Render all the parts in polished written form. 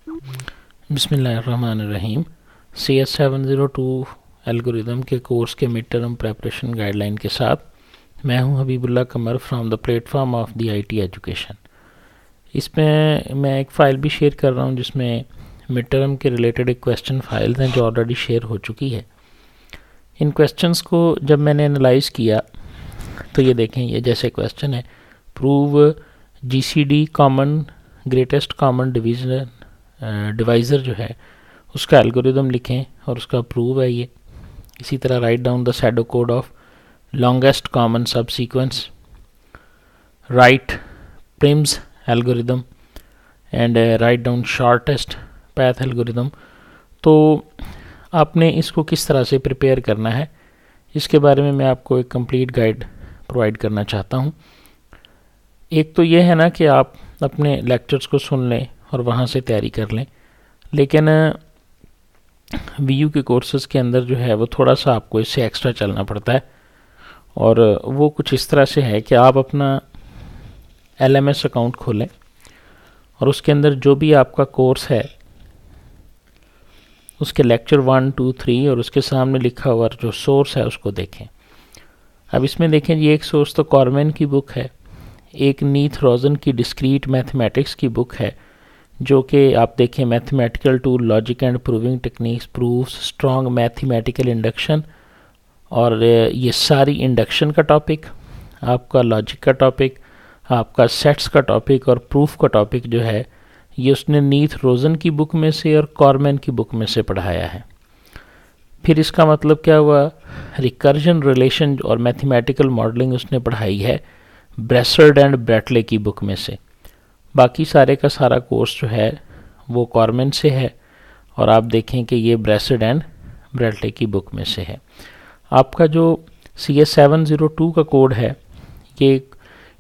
बिस्मिल्लाहिर्रहमानिर्रहीम। CS702 algorithm के course के मिड टर्म प्रेपरेशन गाइडलाइन के साथ मैं हूं Habibullah Qamar from the platform of the IT education. इसमें मैं एक फ़ाइल भी शेयर कर रहा हूं जिसमें मिड टर्म के रिलेटेड एक क्वेश्चन फाइल्स हैं जो ऑलरेडी शेयर हो चुकी है। इन क्वेश्चंस को जब मैंने एनालाइज़ किया तो ये देखें, ये जैसे क्वेश्चन है, prove GCD common greatest common divisor जो है उसका एल्गोरिदम लिखें और उसका प्रूव है ये। इसी तरह write down the pseudo code of longest common subsequence, write Prim's algorithm and write down shortest path algorithm. तो आपने इसको किस तरह से प्रिपेयर करना है इसके बारे में मैं आपको एक कंप्लीट गाइड प्रोवाइड करना चाहता हूँ। एक तो ये है ना कि आप अपने लेक्चर्स को सुन लें और वहाँ से तैयारी कर लें, लेकिन VU के कोर्सेज़ के अंदर जो है वो थोड़ा सा आपको इससे एक्स्ट्रा चलना पड़ता है। और वो कुछ इस तरह से है कि आप अपना LMS अकाउंट खोलें और उसके अंदर जो भी आपका कोर्स है उसके लेक्चर 1, 2, 3 और उसके सामने लिखा हुआ जो सोर्स है उसको देखें। अब इसमें देखें जी, एक सोर्स तो कॉर्मेन की बुक है, एक नीथ रोजन की डिस्क्रीट मैथमेटिक्स की बुक है जो कि आप देखें mathematical tool logic and proving techniques proves strong mathematical induction. और ये सारी इंडक्शन का टॉपिक, आपका लॉजिक का टॉपिक, आपका सेट्स का टॉपिक और प्रूफ का टॉपिक जो है ये उसने नीथ रोजन की बुक में से और कॉर्मेन की बुक में से पढ़ाया है। फिर इसका मतलब क्या हुआ, रिकर्जन रिलेशन और मैथमेटिकल मॉडलिंग उसने पढ़ाई है ब्रेसर्ड एंड ब्रैटले की बुक में से। बाकी सारे का सारा कोर्स जो है वो कॉर्मेन से है और आप देखें कि ये ब्रेसर्ड एंड ब्रैटले की बुक में से है। आपका जो CS702 का कोड है, ये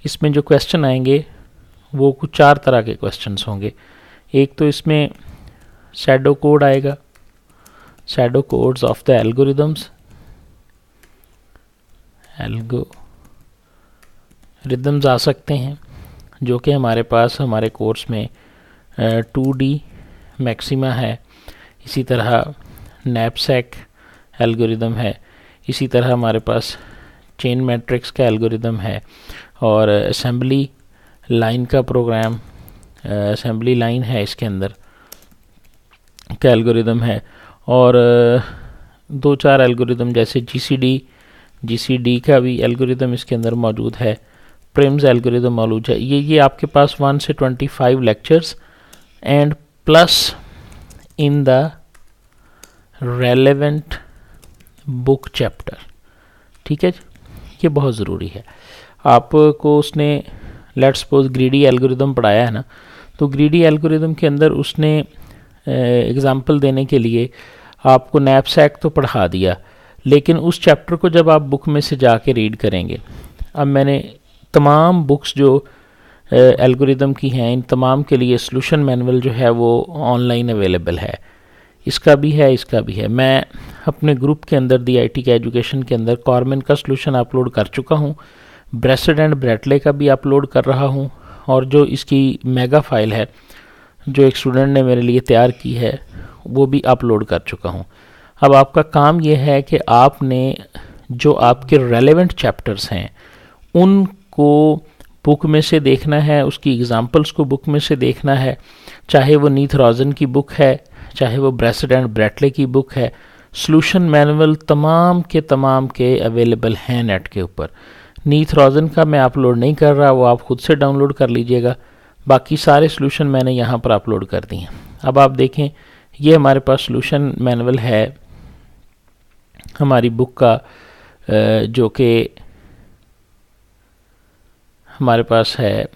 इसमें जो क्वेश्चन आएंगे वो कुछ 4 तरह के क्वेश्चंस होंगे। एक तो इसमें शैडो कोड आएगा, pseudo codes of the algorithms, algorithms आ सकते हैं जो कि हमारे पास हमारे कोर्स में 2D मैक्सिमा है, इसी तरह नैपसैक एल्गोरिदम है, इसी तरह हमारे पास चेन मैट्रिक्स का एल्गोरिदम है और असेंबली लाइन का प्रोग्राम, असेंबली लाइन है इसके अंदर का एल्गोरिदम है और 2-4 एल्गोरिदम जैसे GCD का भी एल्गोरिदम इसके अंदर मौजूद है, प्रिम्स एल्गोरिदम मौजूद है। ये आपके पास 1 से 25 lectures and plus in the relevant book chapter, ठीक है। ये बहुत ज़रूरी है। आपको उसने लेट्स सपोज ग्रीडी एल्गोरिदम पढ़ाया है ना, तो ग्रीडी एल्गोरिदम के अंदर उसने एग्ज़ाम्पल देने के लिए आपको नैपसैक तो पढ़ा दिया, लेकिन उस चैप्टर को जब आप बुक में से जाके रीड करेंगे, अब मैंने तमाम बुक्स जो एल्गोरिदम की हैं इन तमाम के लिए सॉल्यूशन मैनुअल जो है वो ऑनलाइन अवेलेबल है, इसका भी है, इसका भी है। मैं अपने ग्रुप के अंदर दी IT के एजुकेशन के अंदर कॉर्मेन का सॉल्यूशन अपलोड कर चुका हूँ, ब्रेसर्ड एंड ब्रैटले का भी अपलोड कर रहा हूँ और जो इसकी मेगा फाइल है जो एक स्टूडेंट ने मेरे लिए तैयार की है वो भी अपलोड कर चुका हूँ। अब आपका काम ये है कि आपने जो आपके रेलेवेंट चैप्टर्स हैं उनको बुक में से देखना है, उसकी एग्जांपल्स को बुक में से देखना है, चाहे वो नीथ रोजन की बुक है, चाहे वो ब्रेसर्ड एंड ब्रैटले की बुक है। सॉल्यूशन मैनुअल तमाम के अवेलेबल हैं नेट के ऊपर। नीथ रोजन का मैं अपलोड नहीं कर रहा, वो आप खुद से डाउनलोड कर लीजिएगा। बाकी सारे सॉल्यूशन मैंने यहाँ पर अपलोड कर दिए हैं। अब आप देखें, ये हमारे पास सॉल्यूशन मैनुअल है हमारी बुक का, जो कि हमारे पास है,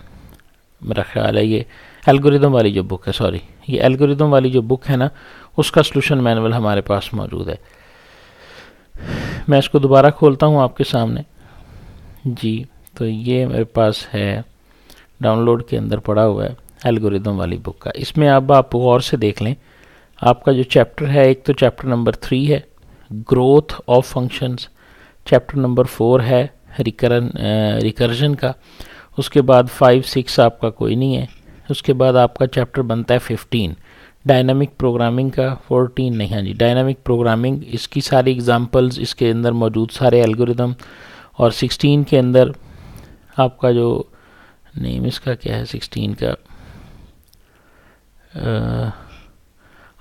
मेरा ख्याल है ये एल्गोरिदम वाली जो बुक है, सॉरी ये एल्गोरिदम वाली जो बुक है ना, उसका सॉल्यूशन मैनुअल हमारे पास मौजूद है। मैं इसको दोबारा खोलता हूँ आपके सामने जी, तो ये मेरे पास है डाउनलोड के अंदर पड़ा हुआ है एल्गोरिदम वाली बुक का। इसमें अब आप गौर से देख लें, आपका जो चैप्टर है, एक तो चैप्टर नंबर 3 है growth of functions, chapter number 4 है रिकर्जन का, उसके बाद 5, 6 आपका कोई नहीं है, उसके बाद आपका चैप्टर बनता है 15 डायनामिक प्रोग्रामिंग का 14 नहीं, हाँ जी डायनामिक प्रोग्रामिंग, इसकी सारी एग्जांपल्स इसके अंदर मौजूद, सारे एल्गोरिदम। और 16 के अंदर आपका जो नेम इसका क्या है 16 का,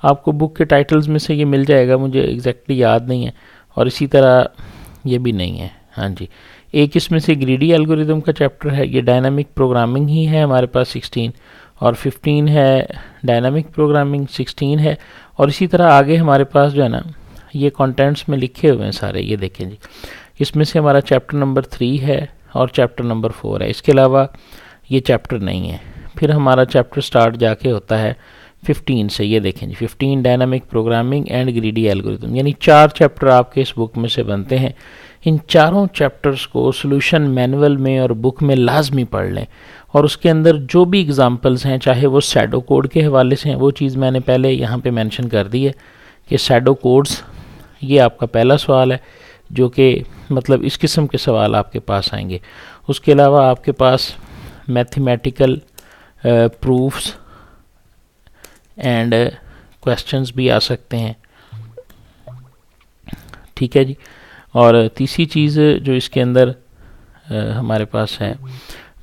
आपको बुक के टाइटल्स में से ये मिल जाएगा, मुझे एग्जैक्टली याद नहीं है। और इसी तरह ये भी नहीं है, हाँ जी। एक इसमें से ग्रीडी एल्गोरिदम का चैप्टर है, ये डायनामिक प्रोग्रामिंग ही है हमारे पास 16, और 15 है डायनामिक प्रोग्रामिंग, 16 है। और इसी तरह आगे हमारे पास जो है ना ये कंटेंट्स में लिखे हुए हैं सारे, ये देखें जी। इसमें से हमारा चैप्टर नंबर 3 है और चैप्टर नंबर 4 है, इसके अलावा ये चैप्टर नहीं है। फिर हमारा चैप्टर स्टार्ट जाके होता है 15 से, ये देखें जी 15 dynamic programming and greedy algorithm, यानी 4 चैप्टर आपके इस बुक में से बनते हैं। इन चारों चैप्टर्स को सॉल्यूशन मैनुअल में और बुक में लाजमी पढ़ लें, और उसके अंदर जो भी एग्जांपल्स हैं, चाहे वो शैडो कोड के हवाले से हैं, वो चीज़ मैंने पहले यहाँ पे मेंशन कर दी है कि शैडो कोड्स, ये आपका पहला सवाल है जो कि मतलब इस किस्म के सवाल आपके पास आएंगे। उसके अलावा आपके पास मैथमेटिकल प्रूफ्स एंड क्वेश्चंस भी आ सकते हैं, ठीक है जी। और तीसरी चीज़ जो इसके अंदर हमारे पास है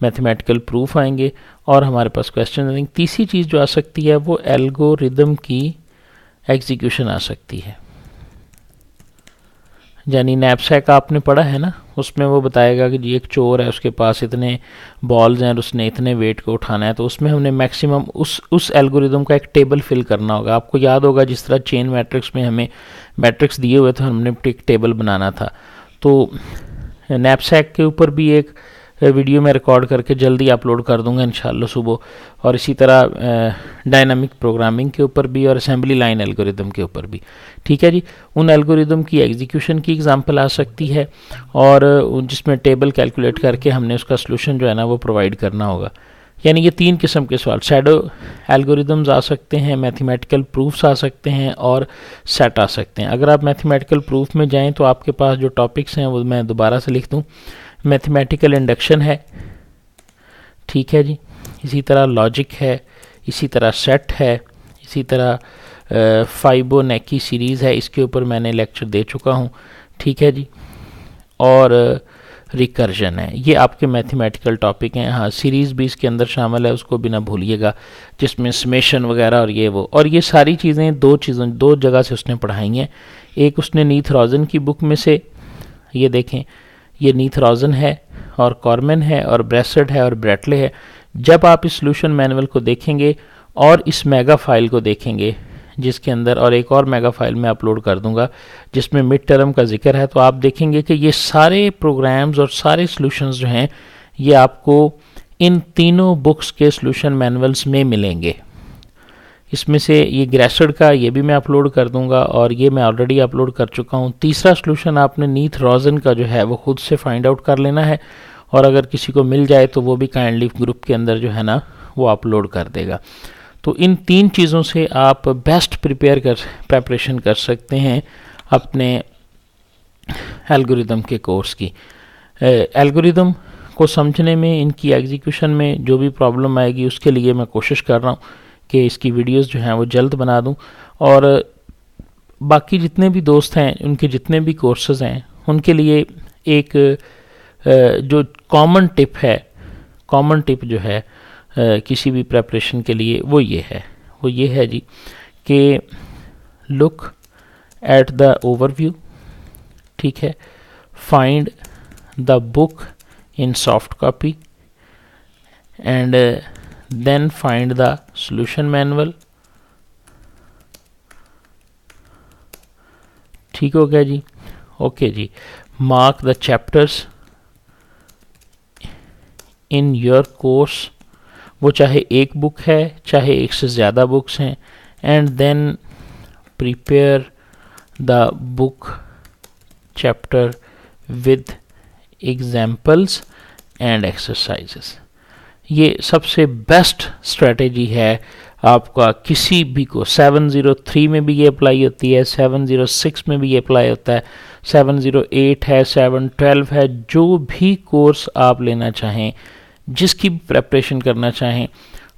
मैथमेटिकल प्रूफ आएंगे और हमारे पास क्वेश्चन आएंगे। तीसरी चीज़ जो आ सकती है वो एल्गोरिदम की एग्जीक्यूशन आ सकती है, यानी नैपसैक आपने पढ़ा है ना, उसमें वो बताएगा कि जी एक चोर है, उसके पास इतने बॉल्स हैं और उसने इतने वेट को उठाना है, तो उसमें हमने मैक्सिमम उस एल्गोरिदम का एक टेबल फिल करना होगा। आपको याद होगा जिस तरह चेन मैट्रिक्स में हमें मैट्रिक्स दिए हुए थे, हमने एक टेबल बनाना था। तो नैपसैक के ऊपर भी एक वीडियो में रिकॉर्ड करके जल्दी अपलोड कर दूंगा इंशाल्लाह सुबह, और इसी तरह डायनामिक प्रोग्रामिंग के ऊपर भी और असेंबली लाइन एल्गोरिदम के ऊपर भी, ठीक है जी। उन एल्गोरिदम की एग्जीक्यूशन की एग्जांपल आ सकती है, और जिसमें टेबल कैलकुलेट करके हमने उसका सलूशन जो है ना वो प्रोवाइड करना होगा। यानी ये 3 किस्म के सवाल, शैडो एल्गोरिदम्स आ सकते हैं, मैथमेटिकल प्रूफ्स आ सकते हैं और सेट आ सकते हैं। अगर आप मैथमेटिकल प्रूफ में जाएँ तो आपके पास जो टॉपिक्स हैं वो मैं दोबारा से लिख दूँ, मैथमेटिकल इंडक्शन है, ठीक है जी, इसी तरह लॉजिक है, इसी तरह सेट है, इसी तरह फाइबोनेकी सीरीज़ है, इसके ऊपर मैंने लेक्चर दे चुका हूँ, ठीक है जी। और रिकर्जन है, ये आपके मैथमेटिकल टॉपिक हैं। हाँ, सीरीज़ भी इसके अंदर शामिल है, उसको भी ना भूलिएगा, जिसमें समेशन वगैरह और ये वो, और ये सारी चीज़ें दो जगह से उसने पढ़ाई हैं। एक उसने नीथ रॉजन की बुक में से, ये देखें ये नीथ रॉजन है और कॉर्मन है और ब्रेसर्ड है और ब्रैटले है। जब आप इस सॉल्यूशन मैनुअल को देखेंगे और इस मेगा फाइल को देखेंगे जिसके अंदर, और एक और मेगा फाइल में अपलोड कर दूंगा जिसमें मिड टर्म का जिक्र है, तो आप देखेंगे कि ये सारे प्रोग्राम्स और सारे सॉल्यूशंस जो हैं ये आपको इन तीनों बुक्स के सॉल्यूशन मैनुअल्स में मिलेंगे। इसमें से ये ग्रेसर्ड का ये भी मैं अपलोड कर दूंगा, और ये मैं ऑलरेडी अपलोड कर चुका हूँ। तीसरा सॉल्यूशन आपने नीथ रॉजन का जो है वो खुद से फाइंड आउट कर लेना है, और अगर किसी को मिल जाए तो वो भी काइंडली ग्रुप के अंदर जो है ना वो अपलोड कर देगा। तो इन 3 चीज़ों से आप बेस्ट प्रिपरेशन कर सकते हैं अपने एल्गोरिदम के कोर्स की। एल्गोरिदम को समझने में, इनकी एग्जीक्यूशन में जो भी प्रॉब्लम आएगी उसके लिए मैं कोशिश कर रहा हूँ कि इसकी वीडियोस जो हैं वो जल्द बना दूं, और बाकी जितने भी दोस्त हैं उनके जितने भी कोर्सेज़ हैं उनके लिए एक जो कॉमन टिप जो है किसी भी प्रेपरेशन के लिए वो ये है जी कि लुक एट द ओवरव्यू, ठीक है, find the book in soft copy and then find the solution manual, ठीक हो गया जी, ओके जी। Mark the chapters in your course, वो चाहे एक बुक है चाहे एक से ज़्यादा बुक्स हैं, and then prepare the book chapter with examples and exercises. ये सबसे बेस्ट स्ट्रेटेजी है आपका किसी भी को। 703 में भी ये अप्लाई होती है, 706 में भी ये अप्लाई होता है, 708 है, 712 है। जो भी कोर्स आप लेना चाहें, जिसकी भी प्रेपरेशन करना चाहें,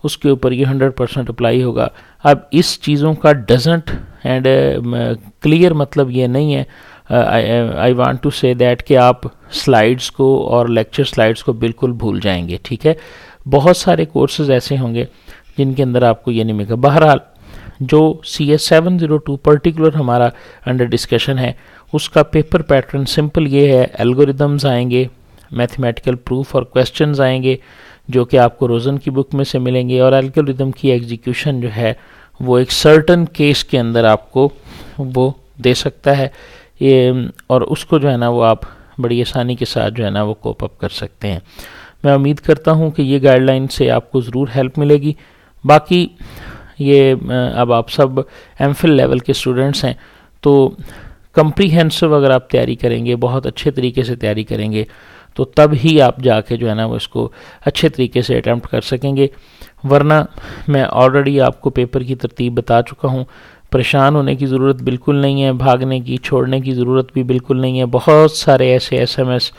उसके ऊपर ये 100% अप्लाई होगा। अब इस चीज़ों का डजेंट एंड क्लियर मतलब ये नहीं है, I want to say that कि आप स्लाइड्स को और लेक्चर स्लाइड्स को बिल्कुल भूल जाएंगे, ठीक है। बहुत सारे कोर्सेज ऐसे होंगे जिनके अंदर आपको ये नहीं मिलेगा। बहरहाल जो CS 702 पर्टिकुलर हमारा अंडर डिस्कशन है, उसका पेपर पैटर्न सिंपल ये है, एल्गोरिदम्स आएंगे, मैथमेटिकल प्रूफ और क्वेश्चंस आएंगे जो कि आपको रोज़न की बुक में से मिलेंगे, और एल्गोरिदम की एग्जीक्यूशन जो है वो एक सर्टन केस के अंदर आपको वो दे सकता है ये, और उसको जो है ना वो आप बड़ी आसानी के साथ जो है ना वो कोप अप कर सकते हैं। मैं उम्मीद करता हूँ कि ये गाइडलाइन से आपको ज़रूर हेल्प मिलेगी। बाकी ये अब आप सब MPhil लेवल के स्टूडेंट्स हैं, तो कम्प्रीहेंसिव अगर आप तैयारी करेंगे, बहुत अच्छे तरीके से तैयारी करेंगे, तो तब ही आप जाके जो है ना वो इसको अच्छे तरीके से अटैम्प्ट कर सकेंगे। वरना मैं ऑलरेडी आपको पेपर की तरतीब बता चुका हूँ, परेशान होने की ज़रूरत बिल्कुल नहीं है, भागने की छोड़ने की ज़रूरत भी बिल्कुल नहीं है। बहुत सारे ऐसे SMS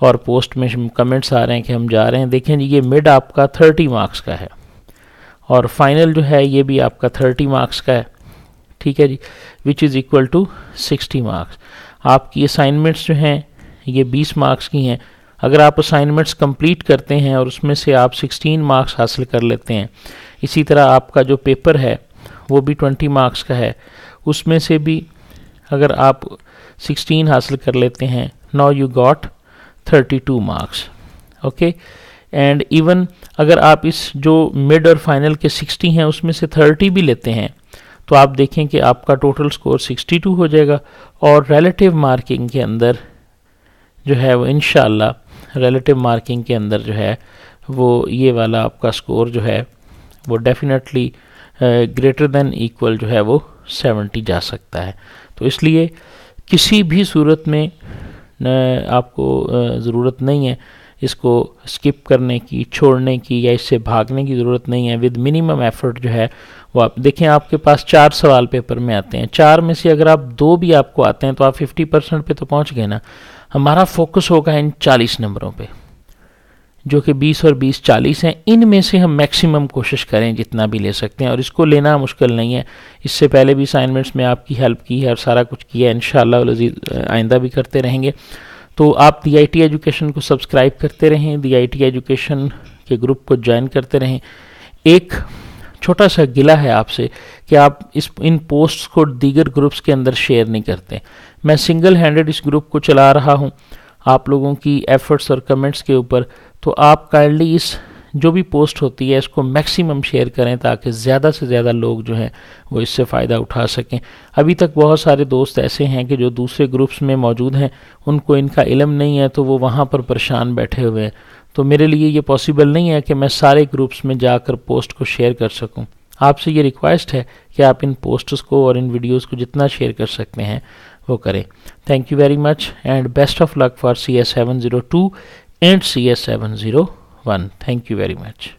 और पोस्ट में कमेंट्स आ रहे हैं कि हम जा रहे हैं। देखें जी, ये मिड आपका 30 मार्क्स का है और फाइनल जो है ये भी आपका 30 मार्क्स का है, ठीक है जी, which is equal to 60 marks. आपकी असाइनमेंट्स जो हैं ये 20 मार्क्स की हैं। अगर आप असाइनमेंट्स कंप्लीट करते हैं और उसमें से आप 16 मार्क्स हासिल कर लेते हैं, इसी तरह आपका जो पेपर है वो भी 20 मार्क्स का है, उसमें से भी अगर आप 16 हासिल कर लेते हैं, now you got 32 marks, okay. And even अगर आप इस जो मिड और फाइनल के 60 हैं उसमें से 30 भी लेते हैं, तो आप देखें कि आपका टोटल स्कोर 62 हो जाएगा, और रिलेटिव मार्किंग के अंदर जो है वो इंशाल्लाह रिलेटिव मार्किंग के अंदर जो है वो ये वाला आपका स्कोर जो है वो डेफिनेटली ग्रेटर देन इक्वल जो है वो 70 जा सकता है। तो इसलिए किसी भी सूरत में आपको ज़रूरत नहीं है इसको स्किप करने की, छोड़ने की या इससे भागने की ज़रूरत नहीं है। विद मिनिमम एफर्ट जो है वो आप देखें, आपके पास 4 सवाल पेपर में आते हैं, 4 में से अगर आप 2 भी आपको आते हैं तो आप 50% पे तो पहुंच गए ना। हमारा फोकस होगा इन 40 नंबरों पे, जो कि 20 और 20 40 हैं। इनमें से हम मैक्सिमम कोशिश करें जितना भी ले सकते हैं, और इसको लेना मुश्किल नहीं है। इससे पहले भी असाइनमेंट्स में आपकी हेल्प की है और सारा कुछ किया है, इंशाअल्लाह आइंदा भी करते रहेंगे। तो आप DIT एजुकेशन को सब्सक्राइब करते रहें, DIT एजुकेशन के ग्रुप को ज्वाइन करते रहें। एक छोटा सा गिला है आपसे कि आप इन पोस्ट्स को दीगर ग्रुप्स के अंदर शेयर नहीं करते। मैं सिंगल हैंडेड इस ग्रुप को चला रहा हूं आप लोगों की एफर्ट्स और कमेंट्स के ऊपर, तो आप काइंडली इस जो भी पोस्ट होती है इसको मैक्सिमम शेयर करें ताकि ज़्यादा से ज़्यादा लोग जो हैं वो इससे फ़ायदा उठा सकें। अभी तक बहुत सारे दोस्त ऐसे हैं कि जो दूसरे ग्रुप्स में मौजूद हैं, उनको इनका इल्म नहीं है, तो वो वहाँ पर परेशान बैठे हुए हैं। तो मेरे लिए ये पॉसिबल नहीं है कि मैं सारे ग्रुप्स में जाकर पोस्ट को शेयर कर सकूं। आपसे ये रिक्वेस्ट है कि आप इन पोस्ट्स को और इन वीडियोस को जितना शेयर कर सकते हैं वो करें। Thank you very much and best of luck for CS 702 and CS 701. Thank you very much.